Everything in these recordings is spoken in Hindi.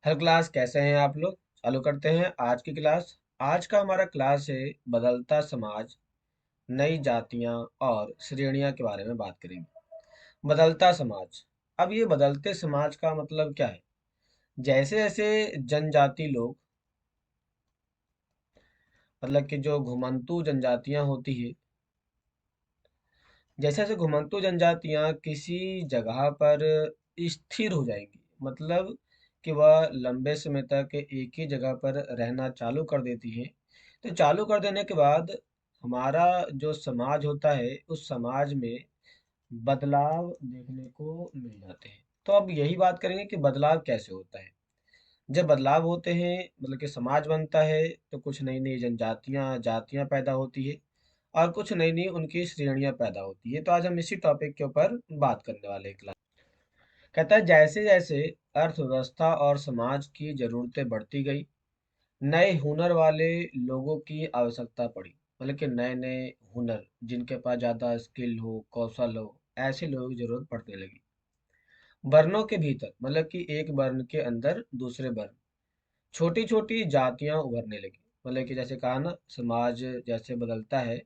हेलो क्लास, कैसे हैं आप लोग। चालू करते हैं आज की क्लास। आज का हमारा क्लास है बदलता समाज, नई जातियां और श्रेणियां के बारे में बात करेंगे। बदलता समाज। अब ये बदलते समाज का मतलब क्या है। जैसे जैसे जनजाति लोग, मतलब कि जो घुमंतू जनजातियां होती है, जैसे जैसे घुमंतू जनजातियां किसी जगह पर स्थिर हो जाएंगी, मतलब कि वह लंबे समय तक एक ही जगह पर रहना चालू कर देती है। तो चालू कर देने के बाद हमारा जो समाज होता है, उस समाज में बदलाव देखने को मिल जाते हैं। तो अब यही बात करेंगे कि बदलाव कैसे होता है। जब बदलाव होते हैं, मतलब कि समाज बनता है, तो कुछ नई नई जनजातियां जातियां पैदा होती है और कुछ नई नई उनकी श्रेणियां पैदा होती है। तो आज हम इसी टॉपिक के ऊपर बात करने वाले हैं क्लास। कहता है जैसे जैसे अर्थव्यवस्था और समाज की जरूरतें बढ़ती गई, नए हुनर वाले लोगों की आवश्यकता पड़ी। मतलब कि नए नए हुनर, जिनके पास ज़्यादा स्किल हो, कौशल हो, ऐसे लोगों की जरूरत पड़ने लगी। वर्णों के भीतर, मतलब कि एक वर्ण के अंदर दूसरे वर्ण, छोटी छोटी जातियां उभरने लगी। मतलब कि जैसे कहा ना, समाज जैसे बदलता है,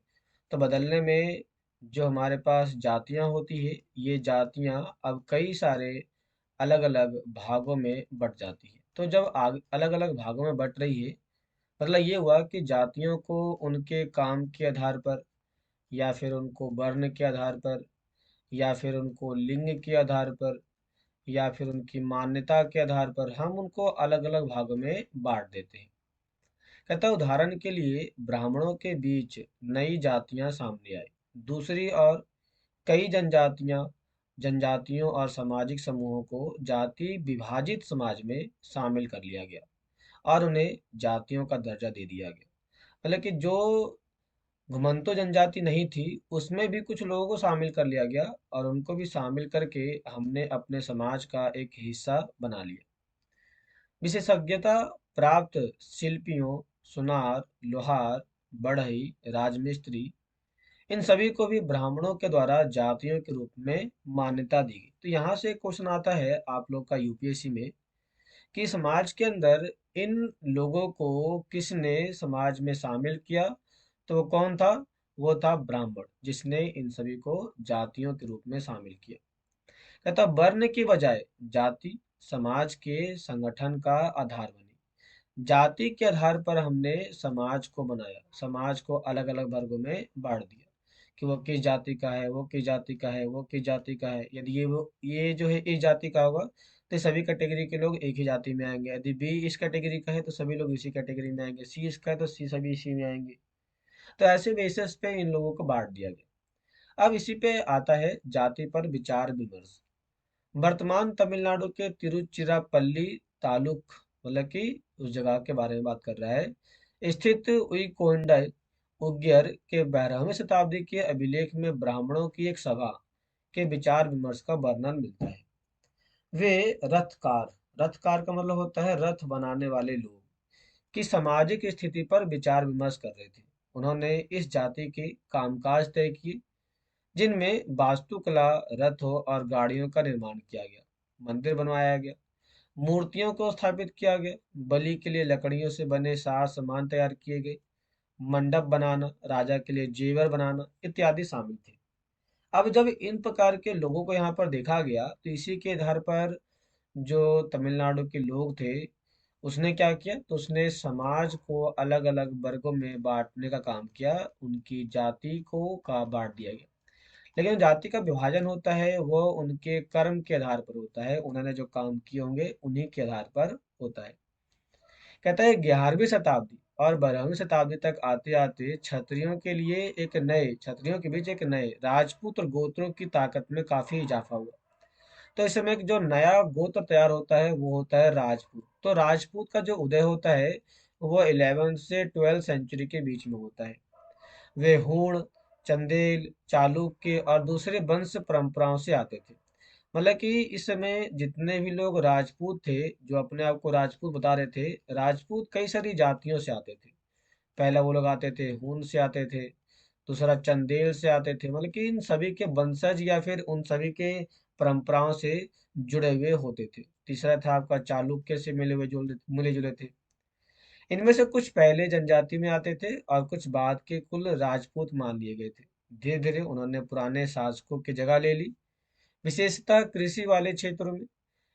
तो बदलने में जो हमारे पास जातियां होती है, ये जातियां अब कई सारे अलग अलग भागों में बट जाती है। तो जब अलग अलग भागों में बट रही है, मतलब ये हुआ कि जातियों को उनके काम के आधार पर, या फिर उनको वर्ण के आधार पर, या फिर उनको लिंग के आधार पर, या फिर उनकी मान्यता के आधार पर हम उनको अलग अलग भागों में बांट देते हैं। कहता है उदाहरण के लिए ब्राह्मणों के बीच नई जातियां सामने आई। दूसरी ओर कई जनजातियों और सामाजिक समूहों को जाति विभाजित समाज में शामिल कर लिया गया और उन्हें जातियों का दर्जा दे दिया गया। मतलब कि जो घुमंतु जनजाति नहीं थी, उसमें भी कुछ लोगों को शामिल कर लिया गया और उनको भी शामिल करके हमने अपने समाज का एक हिस्सा बना लिया। विशेषज्ञता प्राप्त शिल्पियों, सुनार, लोहार, बढ़ई, राजमिस्त्री, इन सभी को भी ब्राह्मणों के द्वारा जातियों के रूप में मान्यता दी गई। तो यहाँ से क्वेश्चन आता है आप लोग का यूपीएससी में, कि समाज के अंदर इन लोगों को किसने समाज में शामिल किया। तो वो कौन था। वो था ब्राह्मण, जिसने इन सभी को जातियों के रूप में शामिल किया। कहता वर्ण की बजाय जाति समाज के संगठन का आधार बनी। जाति के आधार पर हमने समाज को बनाया, समाज को अलग अलग वर्गों में बांट दिया कि वो किस जाति का है, वो किस जाति का है, वो किस जाति का है। यदि ये जो है इस जाति का होगा, तो सभी कैटेगरी के लोग एक ही जाति में आएंगे। यदि बी इस कैटेगरी का है, तो सभी लोग इसी कैटेगरी में आएंगे। सी इसका है, तो सी सभी इसी में आएंगे। तो ऐसे बेसिस पे इन लोगों को बांट दिया गया। अब इसी पे आता है जाति पर विचार विमर्श। वर्तमान तमिलनाडु के तिरुचिरापल्ली तालुक, मतलब कि उस जगह के बारे में बात कर रहा है, स्थित उइकोंडई उग्गियर के 12वीं शताब्दी के अभिलेख में ब्राह्मणों की एक सभा के विचार विमर्श का वर्णन मिलता है। वे रथकार, रथकार का मतलब होता है रथ बनाने वाले लोग, की सामाजिक स्थिति पर विचार विमर्श कर रहे थे। उन्होंने इस जाति के कामकाज तय किए, जिनमें वास्तुकला, रथों और गाड़ियों का निर्माण किया गया, मंदिर बनवाया गया, मूर्तियों को स्थापित किया गया, बलि के लिए लकड़ियों से बने साज सामान तैयार किए गए, मंडप बनाना, राजा के लिए जेवर बनाना इत्यादि शामिल थे। अब जब इन प्रकार के लोगों को यहाँ पर देखा गया, तो इसी के आधार पर जो तमिलनाडु के लोग थे, उसने क्या किया, तो उसने समाज को अलग अलग वर्गों में बांटने का काम किया। उनकी जाति को का बांट दिया गया। लेकिन जाति का विभाजन होता है, वो उनके कर्म के आधार पर होता है, उन्होंने जो काम किए होंगे उन्हीं के आधार पर होता है। कहता है 11वीं शताब्दी और 12वीं शताब्दी तक आते आते क्षत्रियों के बीच एक नए राजपूत और गोत्रों की ताकत में काफी इजाफा हुआ। तो इस समय एक जो नया गोत्र तैयार होता है, वो होता है राजपूत। तो राजपूत का जो उदय होता है, वो 11वीं से 12वीं सेंचुरी के बीच में होता है। वे हूण, चंदेल, चालुक्य और दूसरे वंश परंपराओं से आते थे। मतलब कि इस समय जितने भी लोग राजपूत थे, जो अपने आप को राजपूत बता रहे थे, राजपूत कई सारी जातियों से आते थे। पहला वो लोग आते थे हूण से आते थे, दूसरा चंदेल से आते थे। मतलब कि इन सभी के वंशज या फिर उन सभी के परंपराओं से जुड़े हुए होते थे। तीसरा था आपका चालुक्य से मिले जुले थे। इनमें से कुछ पहले जनजाति में आते थे और कुछ बाद के कुल राजपूत मान लिए गए थे। धीरे धीरे उन्होंने पुराने शासकों की जगह ले ली, विशेषतः कृषि वाले क्षेत्रों में।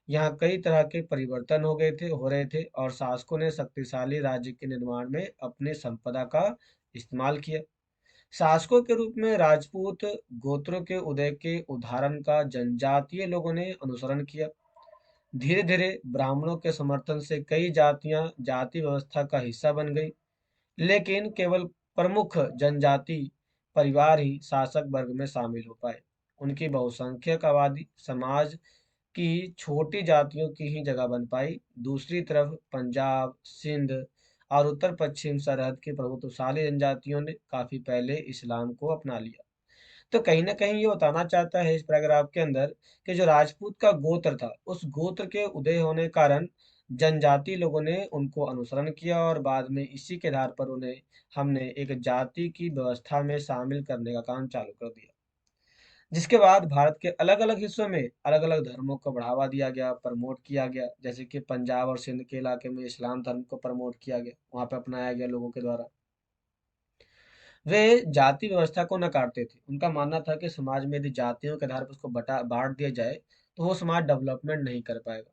यहाँ कई तरह के परिवर्तन हो रहे थे और शासकों ने शक्तिशाली राज्य के निर्माण में अपने संपदा का इस्तेमाल किया। शासकों के रूप में राजपूत गोत्रों के उदय के उदाहरण का जनजातीय लोगों ने अनुसरण किया। धीरे धीरे ब्राह्मणों के समर्थन से कई जातियां जाति व्यवस्था का हिस्सा बन गई, लेकिन केवल प्रमुख जनजाति परिवार ही शासक वर्ग में शामिल हो पाए। उनकी बहुसंख्यक आबादी समाज की छोटी जातियों की ही जगह बन पाई। दूसरी तरफ पंजाब, सिंध और उत्तर पश्चिम सरहद की प्रभुत्वशाली जनजातियों ने काफी पहले इस्लाम को अपना लिया। तो कहीं न कहीं ये बताना चाहता है इस पैराग्राफ के अंदर कि जो राजपूत का गोत्र था, उस गोत्र के उदय होने कारण जनजाति लोगों ने उनको अनुसरण किया और बाद में इसी के आधार पर उन्हें हमने एक जाति की व्यवस्था में शामिल करने का काम चालू कर दिया। जिसके बाद भारत के अलग-अलग हिस्सों में अलग-अलग धर्मों को बढ़ावा दिया गया, प्रमोट किया गया। जैसे कि पंजाब और सिंध के इलाके में इस्लाम धर्म को प्रमोट किया गया, वहाँ पे अपनाया गया लोगों के द्वारा। वे जाति व्यवस्था को नकारते थे। उनका मानना था कि समाज में यदि जातियों के आधार पर उसको बटा बाँट दिया जाए, तो वो समाज डेवलपमेंट नहीं कर पाएगा।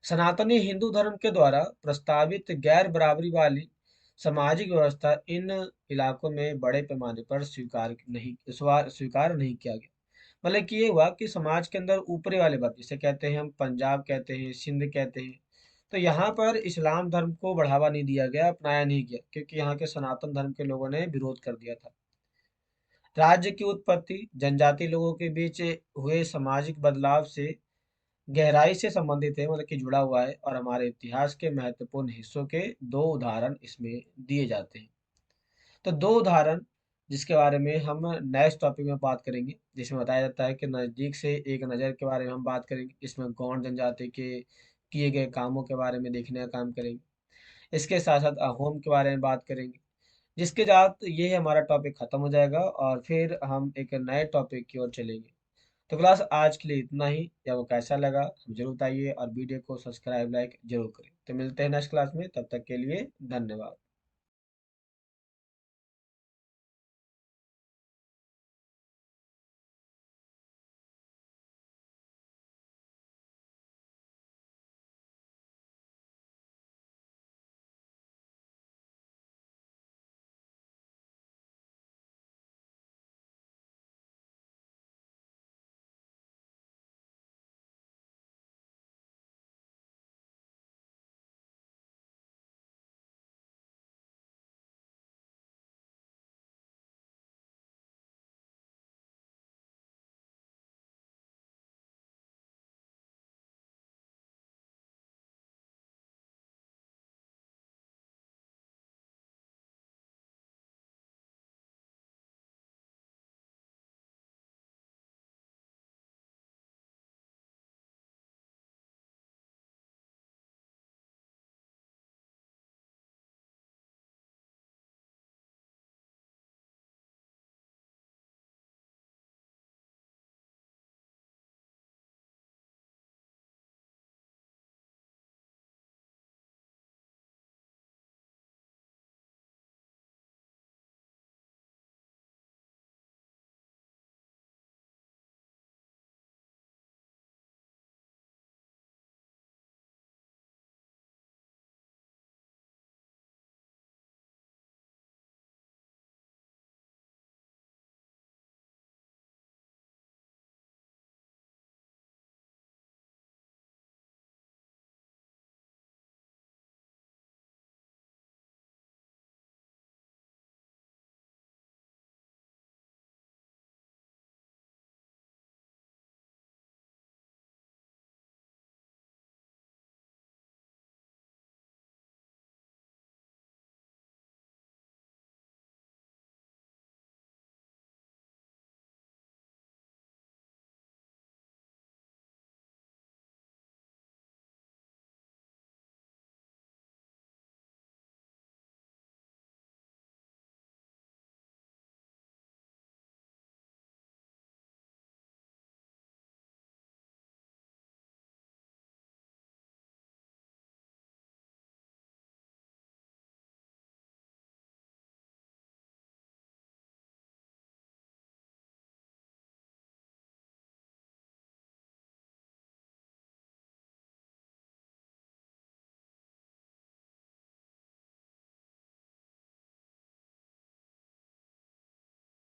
सनातनी हिंदू धर्म के द्वारा प्रस्तावित गैर बराबरी वाली सामाजिक व्यवस्था इन इलाकों में बड़े पैमाने पर स्वीकार नहीं किया गया। मतलब कि ये हुआ कि समाज के अंदर ऊपरी वाले वर्ग, जिसे कहते हैं हम पंजाब कहते हैं, सिंध कहते हैं, तो यहाँ पर इस्लाम धर्म को बढ़ावा नहीं दिया गया, अपनाया नहीं गया, क्योंकि यहाँ के सनातन धर्म के लोगों ने विरोध कर दिया था। राज्य की उत्पत्ति जनजाति लोगों के बीच हुए सामाजिक बदलाव से गहराई से संबंधित है, मतलब कि जुड़ा हुआ है, और हमारे इतिहास के महत्वपूर्ण हिस्सों के दो उदाहरण इसमें दिए जाते हैं। तो दो उदाहरण जिसके बारे में हम नेक्स्ट टॉपिक में बात करेंगे, जिसमें बताया जाता है कि नज़दीक से एक नज़र के बारे में हम बात करेंगे। इसमें गौंड जनजाति के किए गए कामों के बारे में देखने का काम करेंगे। इसके साथ साथ अहोम के बारे में बात करेंगे, जिसके साथ ये हमारा टॉपिक खत्म हो जाएगा और फिर हम एक नए टॉपिक की ओर चलेंगे। तो क्लास आज के लिए इतना ही। या वो कैसा लगा हम जरूर बताइए और वीडियो को सब्सक्राइब लाइक जरूर करें। तो मिलते हैं नेक्स्ट क्लास में, तब तक के लिए धन्यवाद।